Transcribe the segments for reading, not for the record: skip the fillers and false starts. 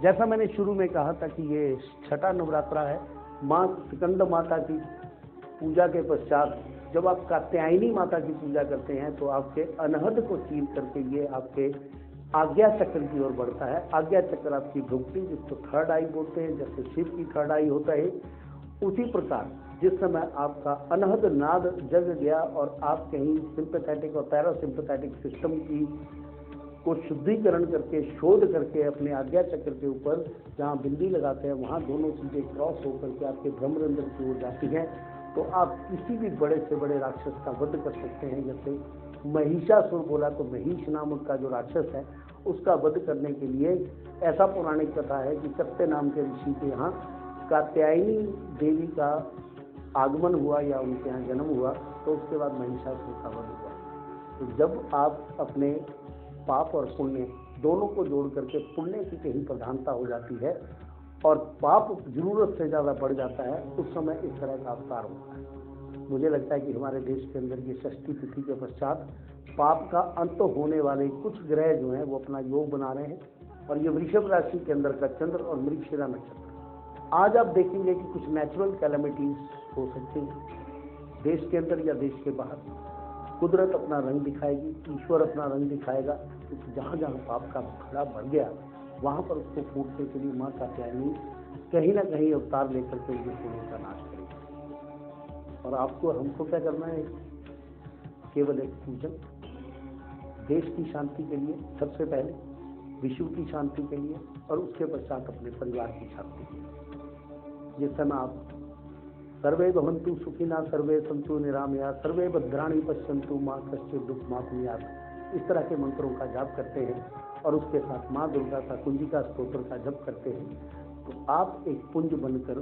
जैसा मैंने शुरू में कहा था कि ये छठा नवरात्रा है। माँ स्कंद माता की पूजा के पश्चात जब आप कात्यायनी माता की पूजा करते हैं तो आपके अनहद को चीर करके ये आपके आज्ञा चक्र की ओर बढ़ता है। आज्ञा चक्र आपकी भुक्ति, जिसको थर्ड आई बोलते हैं, जैसे शिव की थर्ड आई होता है, उसी प्रकार जिस समय आपका अनहद नाद जग गया और आप कहीं सिंपैथेटिक और पैरासिम्पैथेटिक सिस्टम की को शुद्धिकरण करके शोध करके अपने आज्ञा चक्र के ऊपर जहाँ बिंदी लगाते हैं वहाँ दोनों चीज़ें क्रॉस होकर के आपके ब्रह्मरंध्र की ओर जाती हैं, तो आप किसी भी बड़े से बड़े राक्षस का वध कर सकते हैं। जैसे महिषासुर बोला तो महिष नामक का जो राक्षस है उसका वध करने के लिए ऐसा पौराणिक कथा है कि सत्य नाम के ऋषि के यहाँ कात्यायनी देवी का आगमन हुआ या उनके यहाँ जन्म हुआ, तो उसके बाद महिषासुर का वध हुआ। तो जब आप अपने पाप और पुण्य दोनों को जोड़ करके पुण्य की कहीं प्रधानता हो जाती है और पाप जरूरत से ज़्यादा बढ़ जाता है, उस समय इस तरह का अवतार होता है। मुझे लगता है कि हमारे देश के अंदर ये षष्ठी तिथि के पश्चात पाप का अंत होने वाले कुछ ग्रह जो हैं वो अपना योग बना रहे हैं और ये वृषभ राशि के अंदर का चंद्र और मृगशिरा नक्षत्र। आज आप देखेंगे कि कुछ नेचुरल कैलेमिटीज हो सकती हैं देश के अंदर या देश के बाहर। कुदरत अपना रंग दिखाएगी, ईश्वर अपना रंग दिखाएगा, क्योंकि जहाँ जहाँ पाप का खड़ा बढ़ गया वहाँ पर उसको फूटने के लिए माँ कात्यायनी कहीं ना कहीं अवतार लेकर के उनके पुण्य का नाश करेगी। और आपको हमको क्या करना है? केवल एक पूजन, देश की शांति के लिए सबसे पहले, विश्व की शांति के लिए और उसके पश्चात अपने परिवार की शांति के लिए। जिस समय आप सर्वे भवन्तु सुखिना सर्वे सन्तु निरामया सर्वे भद्राणि पश्यन्तु माँ कश्चित् दुःख माप्नुयात्, इस तरह के मंत्रों का जाप करते हैं और उसके साथ माँ दुर्गा का कुंजिका स्तोत्र का जप करते हैं, तो आप एक पुंज बनकर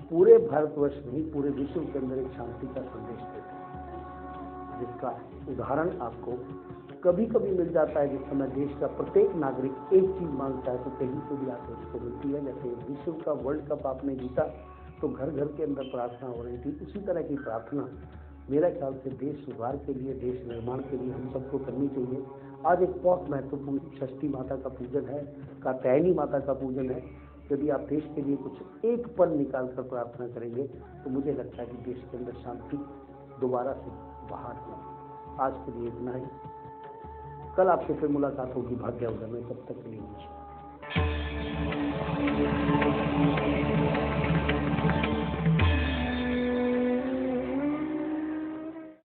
पूरे भारतवर्ष में, पूरे विश्व के अंदर एक शांति का संदेश देते हैं, जिसका उदाहरण आपको कभी कभी मिल जाता है। जिस समय देश का प्रत्येक नागरिक एक चीज मांगता है तो कहीं से भी आपको उसको मिलती है। जैसे विश्व का वर्ल्ड कप आपने जीता तो घर घर के अंदर प्रार्थना हो रही थी, उसी तरह की प्रार्थना मेरा ख्याल से देश सुधार के लिए, देश निर्माण के लिए हम सबको करनी चाहिए। आज एक बहुत महत्वपूर्ण षष्ठी माता का पूजन है, कात्यायनी माता का पूजन है। यदि आप देश के लिए कुछ एक पल निकाल कर प्रार्थना करेंगे तो मुझे लगता है कि देश के अंदर शांति दोबारा से बहाल होगी। आज के लिए इतना ही, कल आपसे फिर मुलाकात होगी भाग्य उदय में, तब तक के लिए नमस्कार।